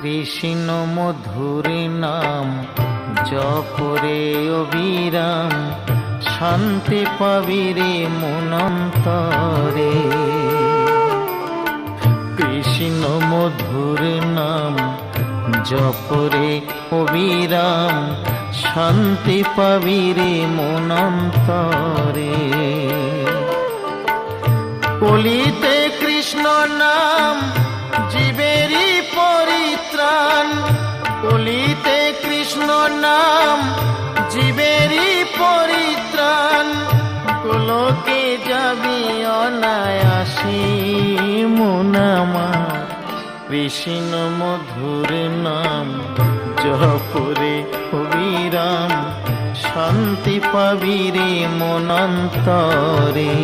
কৃষ্ণ মধুর নাম জপরে অবিরাম, শান্তি পাবি রে মনন্তরে। কৃষ্ণ মধুর নাম জপরে অবিরাম, শান্তি পাবি রে মনন্তরে। কলিতে কৃষ্ণ নাম জীবেরই পরিত্রাণ, কলিতে কৃষ্ণ নাম জীবেরই পরিত্রাণ। গোলকে যাবি অনায়াসে মন আমার, কৃষ্ণ মধুর নাম জপরে অবিরাম, শান্তি পাবি রে মনন্তরে।